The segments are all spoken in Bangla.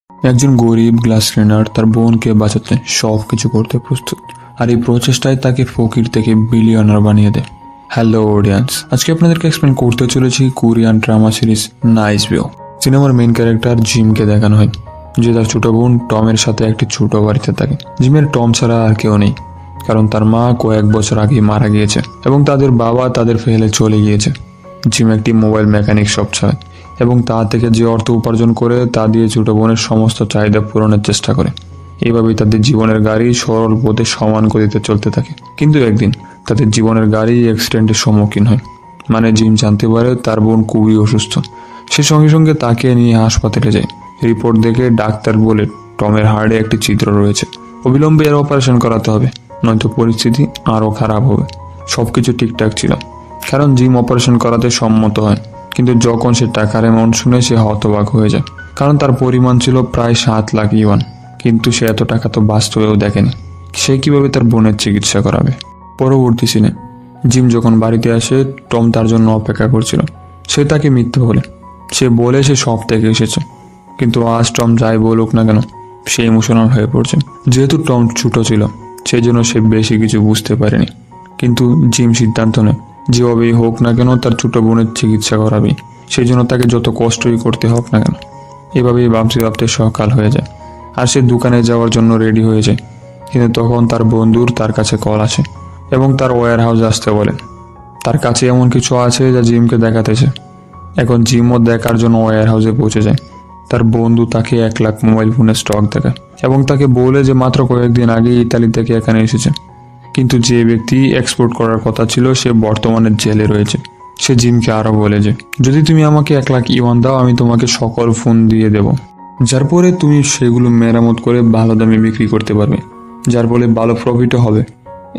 একজন গরিব গ্লাস ক্লিনার তার বোনকে বাঁচাতে সব কিছু করতে প্রস্তুত, আর এই প্রচেষ্টায় তাকে ফকির থেকে বিলিয়নার বানিয়ে দেয়। হ্যালো অডিয়েন্স, আজকে আপনাদেরকে এক্সপ্লেন করতে চলেছি Korean drama series nice view. সিনেমার মেইন ক্যারেক্টার জিমকে দেখানো হয়, যে তার ছোট বোন টমের সাথে একটি ছোট বাড়িতে থাকে। জিমের টম ছাড়া আর কেউ নেই, কারণ তার মা কয়েক বছর আগে মারা গিয়েছে এবং তাদের বাবা তাদের ফেলে চলে গিয়েছে। জিম একটি মোবাইল মেকানিক শপ চালায় এবং তা থেকে যে অর্থ উপার্জন করে তা দিয়ে ছোট বোনের সমস্ত চাহিদা পূরণের চেষ্টা করে। এইভাবেই তাদের জীবনের গাড়ি সরল পথে সমান গতিতে চলতে থাকে। কিন্তু একদিন তাদের জীবনের গাড়ি অ্যাক্সিডেন্টের সম্মুখীন হয়। মানে জিম জানতে পারে তার বোন খুবই অসুস্থ। সে সঙ্গে সঙ্গে তাকে নিয়ে হাসপাতালে যায়। রিপোর্ট দেখে ডাক্তার বলে টমের হার্টে একটি ছিদ্র রয়েছে, অবিলম্বে এর অপারেশন করাতে হবে, নয়তো পরিস্থিতি আরও খারাপ হবে। সবকিছু ঠিকঠাক ছিল, কারণ জিম অপারেশন করাতে সম্মত হয়। কিন্তু যখন সে টাকার অ্যামাউন্ট শুনে সে হতবাক হয়ে যায়, কারণ তার পরিমাণ ছিল প্রায় 7 লাখ ইওয়ান। কিন্তু সে এত টাকা তো বাস্তবেও দেখেনি। সে কিভাবে তার বোনের চিকিৎসা করাবে? পরবর্তী সিনে জিম যখন বাড়িতে আসে, টম তার জন্য অপেক্ষা করছিল। সে তাকে মিথ্যে বলে, সে সব থেকে এসেছে। কিন্তু আজ টম যাই বলুক না কেন, সে ইমোশনাল হয়ে পড়ছে। যেহেতু টম ছোট ছিল, সেই জন্য সে বেশি কিছু বুঝতে পারেনি। কিন্তু জিম সিদ্ধান্ত নেয়, যেভাবেই হোক না কেন তার ছোট বোনের চিকিৎসা করাবেই, সেই জন্য তাকে যত কষ্টই করতে হোক না কেন। এভাবেই ভাবতে ভাবতে সকাল হয়ে যায়, আর সে দোকানে যাওয়ার জন্য রেডি হয়ে যায়। কিন্তু তখন তার বন্ধুর তার কাছে কল আসে এবং তার ওয়্যার হাউস আসতে বলে। তার কাছে এমন কিছু আছে যা জিমকে দেখাতেছে। এখন জিমও দেখার জন্য ওয়্যার হাউসে পৌঁছে যায়। তার বন্ধু তাকে 1 লাখ মোবাইল ফোনের স্টক দেখায় এবং তাকে বলে যে মাত্র কয়েকদিন আগে ইতালি থেকে এখানে এসেছে। কিন্তু যে ব্যক্তি এক্সপোর্ট করার কথা ছিল সে বর্তমানে জেলে রয়েছে। সে জিমকে আরও বলে যে যদি তুমি আমাকে 1 লাখ ইওয়ান দাও, আমি তোমাকে সকল ফোন দিয়ে দেব, যার পরে তুমি সেগুলো মেরামত করে ভালো দামে বিক্রি করতে পারবে, যার ফলে ভালো প্রফিটও হবে।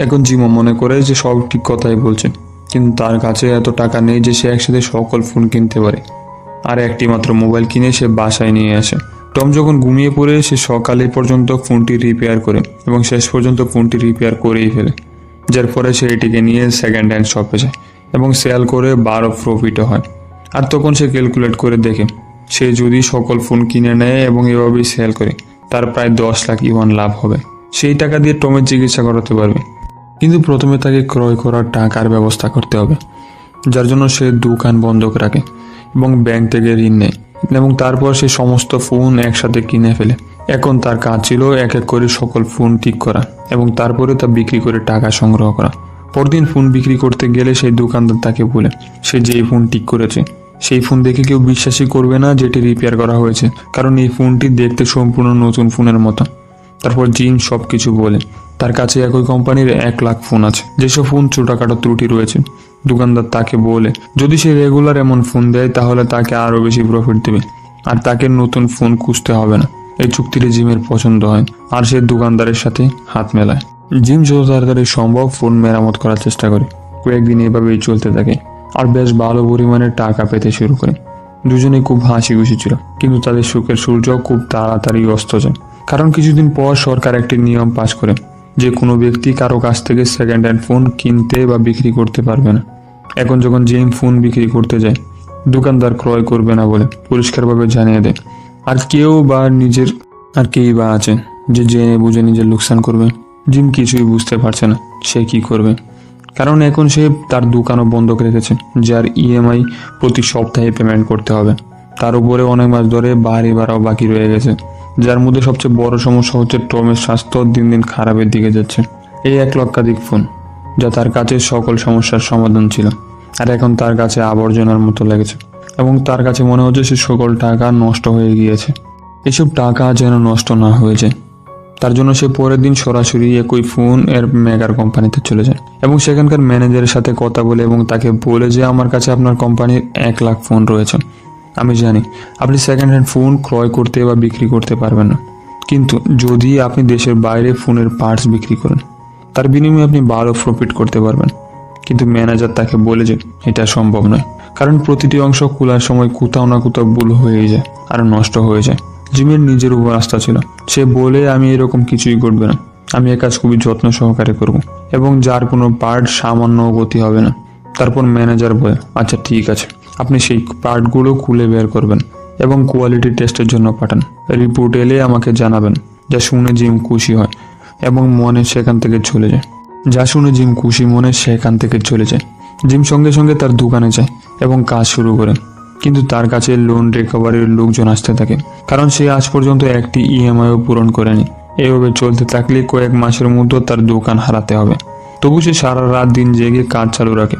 এখন জিমও মনে করে যে সব ঠিক কথাই বলছে, কিন্তু তার কাছে এত টাকা নেই যে সে একসাথে সকল ফোন কিনতে পারে। আর একটি মাত্র মোবাইল কিনে সে বাসায় নিয়ে আসে। টম যখন ঘুমিয়ে পড়ে, সে সকালে পর্যন্ত ফোনটি রিপেয়ার করে এবং শেষ পর্যন্ত ফোনটি রিপেয়ার করেই ফেলে, যার পরে সে এটিকে নিয়ে সেকেন্ড হ্যান্ড শপে যায় এবং সেল করে 12 প্রফিটও হয়। আর তখন সে ক্যালকুলেট করে দেখে, সে যদি সকল ফোন কিনে নেয় এবং এভাবেই সেল করে, তার প্রায় 10 লাখ ইওয়ান লাভ হবে। সেই টাকা দিয়ে টমের চিকিৎসা করাতে পারবে। কিন্তু প্রথমে তাকে ক্রয় করার টাকার ব্যবস্থা করতে হবে, যার জন্য সে দোকান বন্ধক রাখে এবং ব্যাংক থেকে ঋণ নেয় এবং তারপর সে সমস্ত ফোন একসাথে কিনে ফেলে। এখন তার কাজ ছিল এক এক করে সকল ফোন ঠিক করা এবং তারপরে তা বিক্রি করে টাকা সংগ্রহ করা। পরদিন ফোন বিক্রি করতে গেলে সেই দোকানদার তাকে বলে সে যেই ফোন ঠিক করেছে সেই ফোন দেখে কেউ বিশ্বাসই করবে না যেটি রিপেয়ার করা হয়েছে, কারণ এই ফোনটি দেখতে সম্পূর্ণ নতুন ফোনের মতো। তারপর জিম সব কিছু বলে তার কাছে একই কোম্পানির 1 লাখ ফোন আছে, যেসব ফোন ছোটখাটো ত্রুটি রয়েছে। দোকানদার তাকে বলে যদি সে রেগুলার এমন ফোন দেয় তাহলে তাকে আরও বেশি প্রফিট দেবে আর তাকে নতুন ফোন খুঁজতে হবে না। এই চুক্তিতে জিমের পছন্দ হয় আর সে দোকানদারের সাথে হাত মেলায়। জিম যত তাড়াতাড়ি সম্ভব ফোন মেরামত করার চেষ্টা করে। কয়েকদিন এভাবেই চলতে থাকে আর বেশ ভালো পরিমাণে টাকা পেতে শুরু করে। দুজনেই খুব হাসি খুশি ছিল, কিন্তু তাদের সুখের সূর্য খুব তাড়াতাড়ি অস্ত যায়, কারণ কিছুদিন পর সরকার একটি নিয়ম পাশ করে যে কোনো ব্যক্তি কারো কাছ থেকে সেকেন্ড হ্যান্ড ফোন কিনতে বা বিক্রি করতে পারবে না। এখন যখন জিম ফোন বিক্রি করতে যায়, দোকানদার ক্রয় করবে না বলে পরিষ্কারভাবে জানিয়ে দেয়। আর কেই বা আছে যে জেনে বুঝে নিজের লোকসান করবে? জিম কিছুই বুঝতে পারছে না সে কি করবে, কারণ এখন সে তার দোকানও বন্ধক রেখেছে, যার ইএমআই প্রতি সপ্তাহে পেমেন্ট করতে হবে। তার উপরে অনেক মাস ধরে বাড়ি ভাড়াও বাকি রয়ে গেছে, যার মধ্যে সবচেয়ে বড় সমস্যা হচ্ছে টমের স্বাস্থ্য দিন দিন খারাপের দিকে যাচ্ছে। এই 1 লক্ষাধিক ফোন যা তার কাছে সকল সমস্যার সমাধান ছিল, আর এখন তার কাছে আবর্জনার মতো লেগেছে এবং তার কাছে মনে হচ্ছে সে সকল টাকা নষ্ট হয়ে গিয়েছে। এসব টাকা যেন নষ্ট না হয়ে যায়, তার জন্য সে পরের দিন সরাসরি একই ফোন এর মেগার কোম্পানিতে চলে যায় এবং সেখানকার ম্যানেজারের সাথে কথা বলে এবং তাকে বলে যে আমার কাছে আপনার কোম্পানির 1 লাখ ফোন রয়েছে। আমি জানি আপনি সেকেন্ড হ্যান্ড ফোন ক্রয় করতে বা বিক্রি করতে পারবেন না, কিন্তু যদি আপনি দেশের বাইরে ফোনের পার্টস বিক্রি করেন তার বিনিময়ে আপনি ভালো প্রফিট করতে পারবেন। কিন্তু ম্যানেজার তাকে বলে যে এটা সম্ভব নয়, কারণ প্রতিটি অংশ খোলার সময় কোথাও না কোথাও ভুল হয়ে যায় আর নষ্ট হয়ে যায়। জিমের নিজের উপর আস্থা ছিল, সে বলে আমি এরকম কিছুই করবে না, আমি এ কাজ খুবই যত্ন সহকারে করব এবং যার কোনো পার্ট সামান্য গতি হবে না। তারপর ম্যানেজার বলে আচ্ছা ঠিক আছে, আপনি সেই পার্টগুলো খুলে বের করবেন এবং কোয়ালিটি টেস্টের জন্য পাঠান। রিপোর্ট এলে আমাকে জানাবেন। যা শুনে জিম খুশি হয় এবং মনে সেখান থেকে চলে যায়। জিম সঙ্গে সঙ্গে তার দোকানে যায় এবং কাজ শুরু করে, কিন্তু তার কাছে লোন রিকভারির লোকজন আসতে থাকে, কারণ সে আজ পর্যন্ত একটি ইএমআইও পূরণ করেনি। এভাবে চলতে থাকলে কয়েক মাসের মধ্যে তার দোকান হারাতে হবে। তবু সে সারা রাত দিন জেগে কাজ চালু রাখে।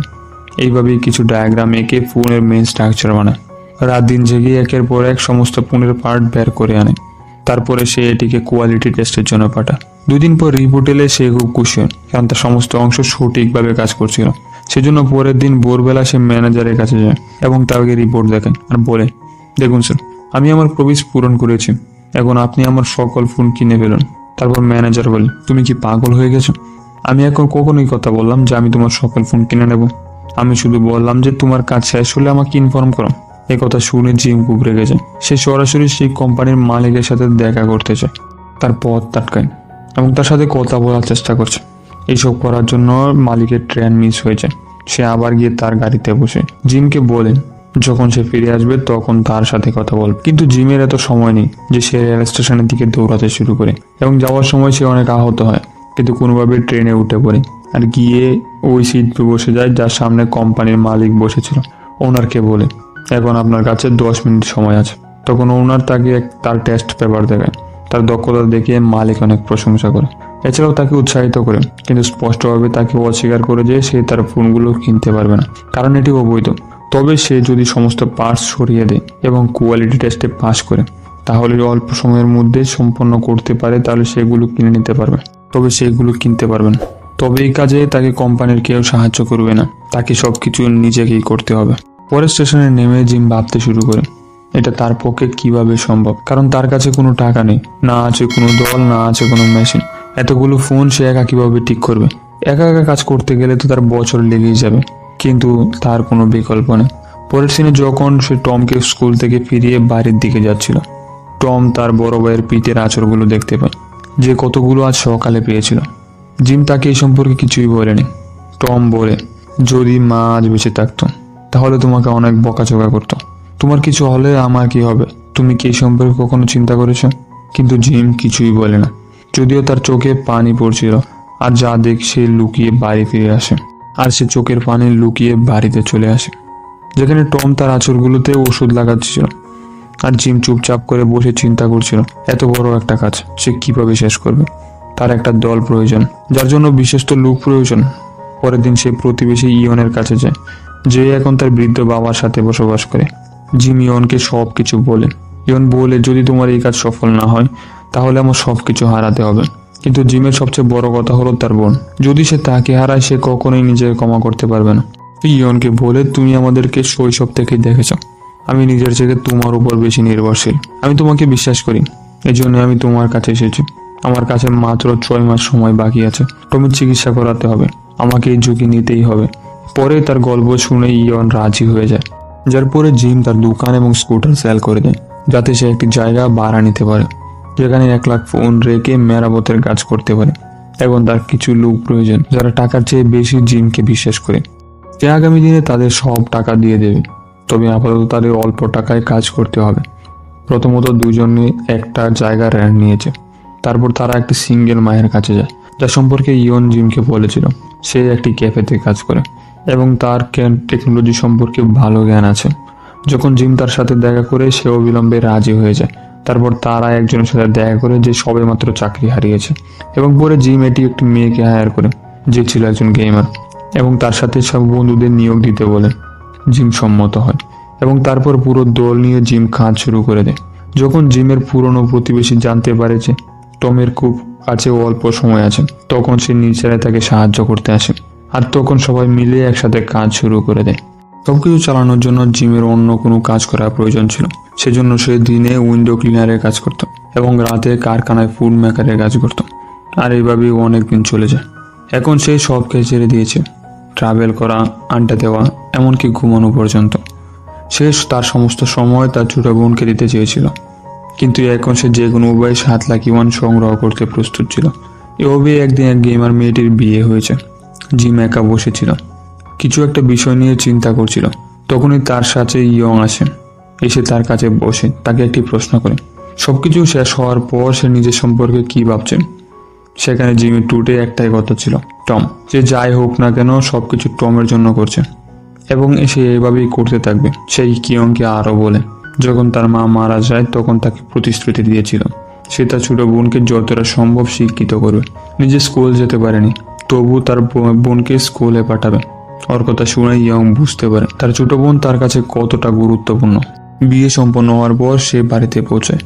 এইভাবেই কিছু ডায়াগ্রাম এঁকে ফোনের মেইন স্ট্রাকচার বানায়। রাত দিন জেগে একের পর এক সমস্ত ফোনের পার্ট বের করে আনে। তারপরে সে এটিকে কোয়ালিটি টেস্টের জন্য পাঠায়। 2 দিন পর রিপোর্ট এলে সে খুব খুশি হয়, কারণ তার সমস্ত অংশ সঠিকভাবে কাজ করছিল। সেজন্য পরের দিন ভোরবেলা সে ম্যানেজারের কাছে যায় এবং তাকে রিপোর্ট দেখেন আর বলে, দেখুন স্যার, আমি আমার প্রমিস পূরণ করেছি, এখন আপনি আমার সকল ফোন কিনে ফেলুন। তারপর ম্যানেজার বলে, তুমি কি পাগল হয়ে গেছো? আমি এখন কখনোই কথা বললাম যে আমি তোমার সকল ফোন কিনে নেব? আমি শুধু বললাম যে তোমার কাজ শেষ হলে আমাকে ইনফর্ম করো। এই কথা শুনে জিম খুব রেগে যায়। সে সরাসরি সেই কোম্পানির মালিকের সাথে দেখা করতে চায়, তার পথ আটকায় এবং তার সাথে কথা বলার চেষ্টা করছে। এইসব করার জন্য মালিকের ট্রেন মিস হয়ে যায়। সে আবার গিয়ে তার গাড়িতে বসে জিমকে বলেন যখন সে ফিরে আসবে তখন তার সাথে কথা বলবে। কিন্তু জিমের এত সময় নেই যে সে রেল স্টেশনের দিকে দৌড়াতে শুরু করে এবং যাওয়ার সময় সে অনেক আহত হয়, কিন্তু কোনোভাবে ট্রেনে উঠে পড়ে আর গিয়ে ওই সিট বসে যায় যার সামনে কোম্পানির মালিক বসেছিল। ওনারকে বলে, এখন আপনার কাছে 10 মিনিট সময় আছে। তখন ওনার তাকে তার টেস্ট পেপার দেখায়। তার দক্ষতা দেখিয়ে মালিক অনেক প্রশংসা করে, এছাড়াও তাকে উৎসাহিত করে, কিন্তু স্পষ্টভাবে তাকে অস্বীকার করে যে সে তার ফোনগুলো কিনতে পারবে না, কারণ এটি অবৈধ। তবে সে যদি সমস্ত পার্টস সরিয়ে দেয় এবং কোয়ালিটি টেস্টে পাস করে, তাহলে অল্প সময়ের মধ্যে সম্পন্ন করতে পারে, তাহলে সেগুলো কিনে নিতে পারবে। তবে সেগুলো কিনতে পারবেন, তবে এই কাজে তাকে কোম্পানির কেউ সাহায্য করবে না, তাকে সবকিছু নিজেকেই করতে হবে। পরের স্টেশনে নেমে জিম ভাবতে শুরু করে এটা তার পক্ষে কিভাবে সম্ভব, কারণ তার কাছে কোনো টাকা নেই, না আছে কোনো দল, না আছে কোনো মেশিন। এতগুলো ফোন সে একা কিভাবে ঠিক করবে? একা একা কাজ করতে গেলে তো তার বছর লেগেই যাবে, কিন্তু তার কোনো বিকল্প নেই। পরের দিনে যখন সে টমকে স্কুল থেকে ফিরিয়ে বাড়ির দিকে যাচ্ছিল, টম তার বড় ভাইয়ের পিঠের আঁচড়গুলো দেখতে পায়, যে কতগুলো আজ সকালে পেয়েছিল। জিম তাকে এই সম্পর্কে কিছুই বলেনি। টম বলে, যদি মা আজ বেঁচে থাকতো তাহলে তোমাকে অনেক বকাঝকা করতো। তোমার কিছু হলে আমার কি হবে? তুমি কি এই সম্পর্কে কখনো চিন্তা করেছো? কিন্তু জিম কিছুই বলে না, যদিও তার চোখে পানি পড়ছিল। আর যা দেখ সে লুকিয়ে বাড়ি ফিরে আসে, আর সে চোখের পানি লুকিয়ে বাড়িতে চলে আসে, যেখানে টম তার আঁচড়গুলোতে ওষুধ লাগাচ্ছিল। আর জিম চুপচাপ করে বসে চিন্তা করছিল, এত বড় একটা কাজ সে কিভাবে শেষ করবে। তার একটা দল প্রয়োজন, যার জন্য বিশেষ লোক প্রয়োজন। পরের দিন সে প্রতিবেশী ইয়নের কাছে যায়, যে এখন তার বৃদ্ধ বাবার সাথে বসবাস করে। জিম ইয়নকে সব কিছু বলে। ইয়ন বলে, যদি তোমার এই কাজ সফল না হয় তাহলে আমার সবকিছু হারাতে হবে। কিন্তু জিমের সবচেয়ে বড় কথা হলো তার বোন। যদি সে তাকে হারায় সে কখনোই নিজেকে ক্ষমা করতে পারবে না। ইয়নকে বলে, তুমি আমাদেরকে শৈশব থেকেই দেখেছ, আমি নিজের থেকে তোমার উপর বেশি নির্ভরশীল। আমি তোমাকে বিশ্বাস করি, এই জন্য আমি তোমার কাছে এসেছি। আমার কাছে মাত্র 6 মাস সময় বাকি আছে। টমির চিকিৎসা করাতে হবে, আমাকে এই ঝুঁকি নিতেই হবে। পরে তার গল্প শুনে ইয়ন রাজি হয়ে যায়, যার পরে জিম তার দোকান এবং স্কুটার সেল করে দেয়, যাতে সে একটি জায়গা ভাড়া নিতে পারে, যেখানে 1 লাখ ফোন রেখে মেরামতের কাজ করতে পারে। এখন তার কিছু লোক প্রয়োজন যারা টাকার চেয়ে বেশি জিমকে বিশ্বাস করে। সে আগামী দিনে তাদের সব টাকা দিয়ে দেবে, তবে আপাতত তাদের অল্প টাকায় কাজ করতে হবে। প্রথমত দুজনে একটা জায়গা রেন্ট নিয়েছে। তারপর তারা একটি সিঙ্গেল মায়ের কাছে যায়, যা সম্পর্কে ইয়ন জিমকে বলেছিল। সে একটি ক্যাফেতে কাজ করে এবং তার টেকনোলজি সম্পর্কে ভালো জ্ঞান আছে। যখন জিম তার সাথে দেখা করে সে অবিলম্বে রাজি হয়ে যায়। তারপর তারা একজনের সাথে দেখা করে যে সবেমাত্র চাকরি হারিয়েছে, এবং পরে জিম একটি মেয়েকে হায়ার করে যে ছিল একজন গেমার, এবং তার সাথে সব বন্ধুদের নিয়োগ দিতে বলে। জিম সম্মত হয় এবং তারপর পুরো দল নিয়ে জিম কাজ শুরু করে দেয়। যখন জিমের পুরনো প্রতিবেশী জানতে পারে যে টমের খুব কাছে অল্প সময় আছে, তখন সে নিচেরা তাকে সাহায্য করতে আসে, আর তখন সবাই মিলে একসাথে কাজ শুরু করে দেয়। সবকিছু চালানোর জন্য জিমের অন্য কোনো কাজ করার প্রয়োজন ছিল। সেজন্য সে দিনে উইন্ডো ক্লিনারের কাজ করত এবং রাতে কারখানায় ফুড মেকারের কাজ করত। আর এইভাবেই অনেক দিন চলে যায়। এখন সে সবকে ছেড়ে দিয়েছে, ট্রাভেল করা, আড্ডা দেওয়া, এমনকি ঘুমানো পর্যন্ত। সে তার সমস্ত সময় তার ছোট বোনকে দিতে চেয়েছিল, কিন্তু এখন সে যে কোনো উপায়ে 7 লাখ ইউয়ান সংগ্রহ করতে প্রস্তুত ছিল। এভাবে একদিন এক গেমার মেয়েটির বিয়ে হয়েছে। জিম একা বসেছিল, কিছু একটা বিষয় নিয়ে চিন্তা করছিল। তখনই তার সাথে ইয়ং আসে এসে তার কাছে বসে তাকে একটি প্রশ্ন করে। সবকিছু শেষ হওয়ার পর সে নিজের সম্পর্কে কি ভাবছে। সেখানে জিমের টুটে একটাই কথা ছিল, টম। যে যাই হোক না কেন সবকিছু টমের জন্য করছে এবং সে এইভাবেই করতে থাকবে। সেই কিয়ংকে আরও বলে, যখন তার মা মারা যায় তখন তাকে প্রতিশ্রুতি দিয়েছিল সে তার ছোট বোনকে যতটা সম্ভব শিক্ষিত করবে। নিজে স্কুল যেতে পারেনি, তবু তার বোনকে স্কুলে পাঠাবে। ওর কথা শুনে ইয়ং বুঝতে পারে তার ছোট বোন তার কাছে কতটা গুরুত্বপূর্ণ। বিয়ে সম্পন্ন হওয়ার পর সে বাড়িতে পৌঁছায়,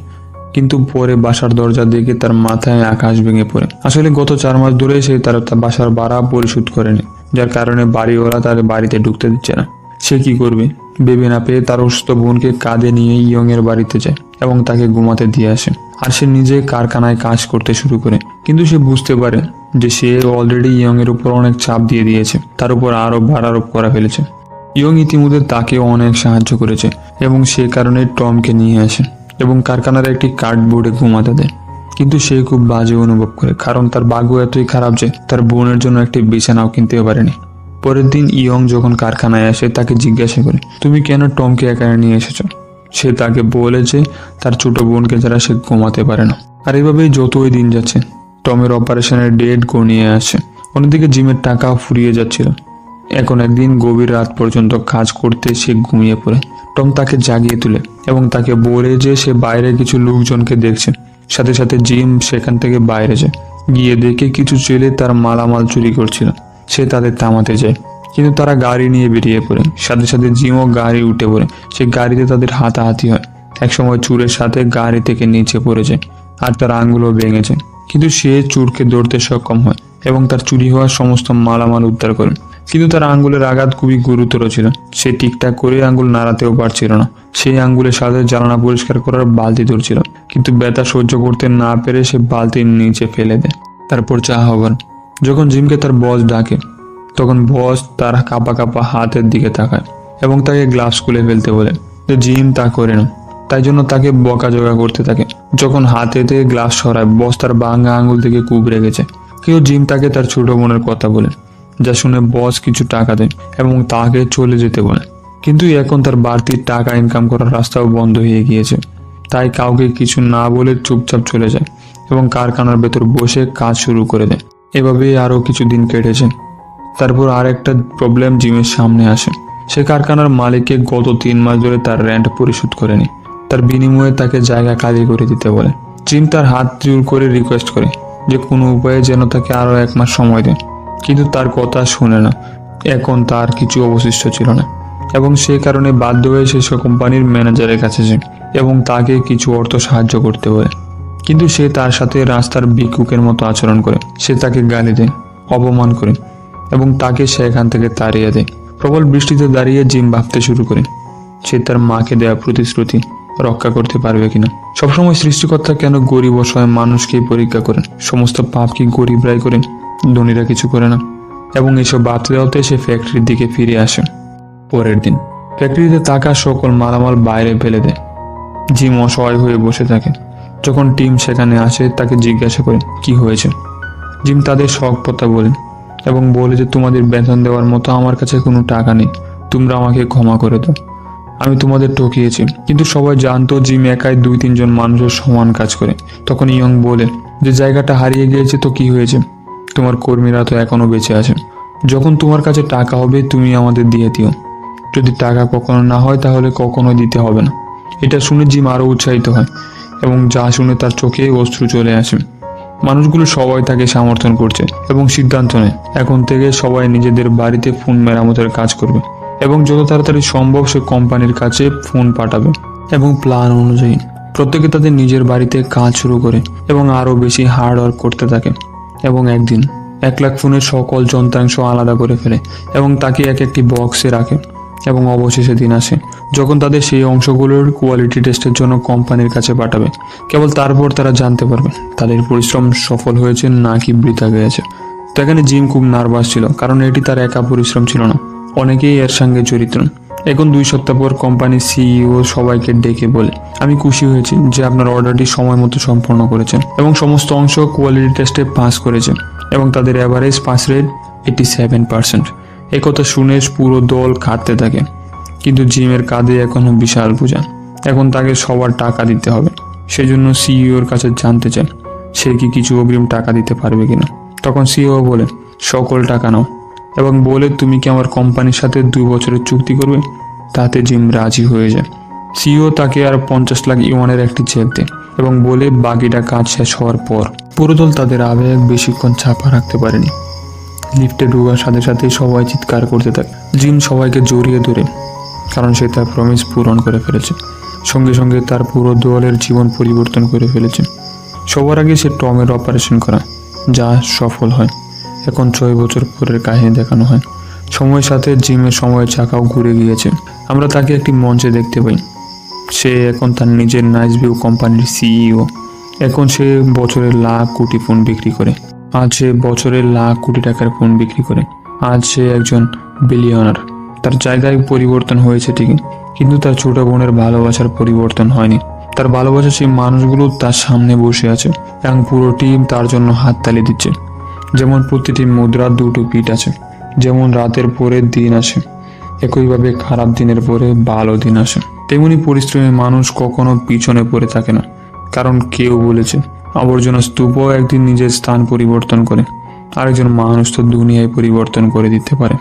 কিন্তু পরে বাসার দরজা দেখে তার মাথায় আকাশ ভেঙে পড়ে। আসলে গত 4 মাস ধরে সে তার বাসার ভাড়া পরিশোধ করেনি, যার কারণে বাড়িওয়ালা তার বাড়িতে ঢুকতে দিচ্ছে না। সে কি করবে ভেবে না পেয়ে তার অসুস্থ বোনকে কাঁধে নিয়ে ইয়ং এর বাড়িতে যায় এবং তাকে ঘুমাতে দিয়ে আসে। আর সে নিজে কারখানায় কাজ করতে শুরু করে, কিন্তু সে বুঝতে পারে যে সে অলরেডি ইয়ং এর উপর অনেক চাপ দিয়ে দিয়েছে, তার উপর আরো ভার আরোপ করা ফেলেছে। ইয়ং ইতিমধ্যে তাকে অনেক সাহায্য করেছে এবং সে কারণে টমকে নিয়ে আসে এবং কারখানার একটি কার্ডবোর্ডে ঘুমাতে দেয়। কিন্তু সে খুব বাজে অনুভব করে, কারণ তার ভাগ্য এতই খারাপ যে তার বোনের জন্য একটি বিছানাও কিনতে পারেনি। পরের দিন ইয়ং যখন কারখানায় আসে তাকে জিজ্ঞাসা করে, তুমি কেন টমকে এখানে নিয়ে এসেছো? সে তাকে বলে যে তার ছোট বোনকে যারা সে ঘুমাতে পারে না। আর এইভাবেই যতই দিন যাচ্ছে টমের অপারেশনের ডেট গনিয়ে আসে। অন্যদিকে জিমের টাকা ফুরিয়ে যাচ্ছিল। এখন একদিন গভীর রাত পর্যন্ত কাজ করতে সে ঘুমিয়ে পড়ে। টম তাকে জাগিয়ে তুলে এবং তাকে বলে যে সে বাইরে কিছু লোকজনকে দেখছে। সাথে সাথে জিম সেখান থেকে বাইরে যায়, গিয়ে দেখে কিছু ছেলে তার মালামাল চুরি করছিল। সে তাদের থামাতে যায়, কিন্তু তারা গাড়ি নিয়ে বেরিয়ে পড়ে। সাথে সাথে জিমও গাড়ি উঠে পড়ে। সে গাড়িতে তাদের হাতাহাতি হয়। একসময় চুরের সাথে গাড়ি থেকে নিচে পড়ে যায় আর তার আঙ্গুলও ভেঙে যায়, কিন্তু সে চুরকে ধরতে সক্ষম হয় এবং তার চুরি হওয়ার সমস্ত মালামাল উদ্ধার করে। কিন্তু তার আঙ্গুলের আঘাত খুবই গুরুতর ছিল। সে ঠিকঠাক করে আঙ্গুল নাড়াতেও পারছিল না। সেই আঙ্গুলের সাথে জ্বালানা পরিষ্কার করার বালতি ধরছিল, কিন্তু ব্যথা সহ্য করতে না পেরে সে বালতির নিচে ফেলে দেয়। তারপর চা হবার যখন জিমকে তার বস ডাকে, তখন বস তার কাঁপা কাঁপা হাতের দিকে তাকায় এবং তাকে গ্লাভস খুলে ফেলতে বলে, যে জিম তা করে না। তাই জন্য তাকে বকাঝকা করতে থাকে। যখন হাতেতে গ্লাভস সরায়, বস তার ভাঙা আঙ্গুল থেকে খুব রেগেছে। কেউ জিম তাকে তার ছোট বোনের কথা বলে, যা শুনে বস কিছু টাকা দেয় এবং তাকে চলে যেতে বলে। কিন্তু এখন তার বাড়তি টাকা ইনকাম করার রাস্তাও বন্ধ হয়ে গিয়েছে। তাই কাউকে কিছু না বলে চুপচাপ চলে যায় এবং কারখানার ভেতর বসে কাজ শুরু করে দেয়। এভাবেই আরও কিছুদিন কেটেছে। তারপর আর একটা প্রবলেম জিমের সামনে আসে। সে কারখানার মালিককে গত 3 মাস ধরে তার রেন্ট পরিশোধ করেনি। তার বিনিময়ে তাকে জায়গা খালি করে দিতে বলে। জিম তার হাত জোর করে রিকোয়েস্ট করে যে কোনো উপায়ে যেন তাকে আরও 1 মাস সময় দেয়, কিন্তু তার কথা শুনে না। এখন তার কিছু অবশিষ্ট ছিল না এবং সে কারণে বাধ্য হয়ে সে কোম্পানির ম্যানেজারের কাছে যায় এবং তাকে কিছু অর্থ সাহায্য করতে বলে। কিন্তু সে তার সাথে রাস্তার ভিক্ষুকের মতো আচরণ করে। সে তাকে গালি দেয়, অপমান করে এবং তাকে সেখান থেকে তাড়িয়ে দেয়। প্রবল বৃষ্টিতে দাঁড়িয়ে জিম ভাবতে শুরু করে সে তার মাকে দেওয়া প্রতিশ্রুতি রক্ষা করতে পারবে কিনা। সবসময় সৃষ্টিকর্তা কেন গরিব অসহায় মানুষকেই পরীক্ষা করেন? সমস্ত পাপ কি গরিবরাই করেন, ধনীরা কিছু করে না? এবং এসব ভাবতে ভাবতে সে ফ্যাক্টরির দিকে ফিরে আসে। পরের দিন ফ্যাক্টরিতে থাকা সকল মালামাল বাইরে ফেলে দেয়। জিম অসহায় হয়ে বসে থাকে। যখন টিম সেখানে আসে তাকে জিজ্ঞাসা করে কি হয়েছে। জিম তাদের শখ কথা বলে এবং বলে যে তোমাদের বেতন দেওয়ার মতো আমার কাছে কোনো টাকা নেই, তোমরা আমাকে ক্ষমা করে দাও, আমি তোমাদের ঠকিয়েছি। কিন্তু সবাই জানতো জিম একাই 2-3 জন মানুষের সমান কাজ করে। তখন ইয়ং বলে যে জায়গাটা হারিয়ে গিয়েছে তো কি হয়েছে, তোমার কর্মীরা তো এখনো বেঁচে আছে। যখন তোমার কাছে টাকা হবে তুমি আমাদের দিয়ে দিও, যদি টাকা কখনো না হয় তাহলে কখনো দিতে হবে না। এটা শুনে জিম আরো উৎসাহিত হয় এবং যা শুনে তার চোখে অশ্রু চলে আসে। মানুষগুলো সবাই তাকে সমর্থন করছে এবং সিদ্ধান্ত নেয় এখন থেকে সবাই নিজেদের বাড়িতে ফোন মেরামতের কাজ করবে এবং যত তাড়াতাড়ি সম্ভব সে কোম্পানির কাছে ফোন পাঠাবে। এবং প্ল্যান অনুযায়ী প্রত্যেকে তাদের নিজের বাড়িতে কাজ শুরু করে এবং আরও বেশি হার্ড ওয়ার্ক করতে থাকে। এবং একদিন 1 লাখ ফোনের সকল যন্ত্রাংশ আলাদা করে ফেলে এবং তাকে একটি বক্সে রাখে। এবং অবশেষে দিন আসে যখন তাদের সেই অংশগুলোর কোয়ালিটি টেস্টের জন্য কোম্পানির কাছে পাঠাবে। কেবল তারপর তারা জানতে পারবে তাদের পরিশ্রম সফল হয়েছে নাকি বৃথা গিয়েছে। তো এখানে জিম খুব নার্ভাস ছিল, কারণ এটি তার একা পরিশ্রম ছিল না, অনেকেই এর সঙ্গে জড়িত। এখন 2 সপ্তাহ পর কোম্পানির সিইও সবাইকে ডেকে বলে, আমি খুশি হয়েছি যে আপনার অর্ডারটি সময় মতো সম্পন্ন করেছেন এবং সমস্ত অংশ কোয়ালিটি টেস্টে পাস করেছে এবং তাদের অ্যাভারেজ পাস রেট 87%। এই কথা শুনে পুরো দল কাঁদতে থাকে, কিন্তু জিমের কাঁধে এখনো বিশাল বোঝা। এখন তাকে সবার টাকা দিতে হবে। সেজন্য সিইওর কাছে জানতে চান সে কি কিছু অগ্রিম টাকা দিতে পারবে কিনা। তখন সিইও বলে, সকল টাকা নাও, এবং বলে, তুমি কি আমার কোম্পানির সাথে 2 বছরের চুক্তি করবে? তাতে জিম রাজি হয়ে যায়। সিইও তাকে আর 50 লাখ ইউয়ানের একটি চেক দেয় এবং বলে বাকিটা কাজ শেষ হওয়ার পর। পুরো দল তাদের আবেগ বেশিক্ষণ চাপা রাখতে পারেনি। লিফটে ঢোকার সাথে সাথে সবাই চিৎকার করতে থাকে। জিম সবাইকে জড়িয়ে ধরে, কারণ সে তার প্রমিস পূরণ করে ফেলেছে। সঙ্গে সঙ্গে তার পুরো দলের জীবন পরিবর্তন করে ফেলেছে। সবার আগে সে টমের অপারেশন করা, যা সফল হয়। এখন 6 বছর পরের কাহিনী দেখানো হয়। সময়ের সাথে জিমের সময়ের চাকাও ঘুরে গিয়েছে। আমরা তাকে একটি মঞ্চে দেখতে পাই। সে এখন তার নিজের নাইস ভিউ কোম্পানির সিইও। এখন সে বছরে লাখ কোটি ফোন বিক্রি করে। আজ সে বছরে লাখ কোটি টাকার ফোন বিক্রি করে। আজ সে একজন বিলিয়নার। তার জায়গায় পরিবর্তন হয়েছে ঠিকই, কিন্তু তার ছোট বোনের ভালোবাসার পরিবর্তন হয়নি। তার ভালোবাসা সেই মানুষগুলো তার সামনে বসে আছে এবং পুরো টিম তার জন্য হাততালি দিচ্ছে। যেমন প্রতিটি মুদ্রার 2টো পিঠ আছে, যেমন রাতের পরে দিন আসে, একইভাবে খারাপ দিনের পরে ভালো দিন আসে। তেমনি পরিশ্রমী মানুষ কখনো পিছনে পড়ে থাকে না, কারণ কেউ বলেছে আবর্জনা স্তূপও একদিন নিজের স্থান পরিবর্তন করে। আরেকজন মানুষ তো দুনিয়ায় পরিবর্তন করে দিতে পারে।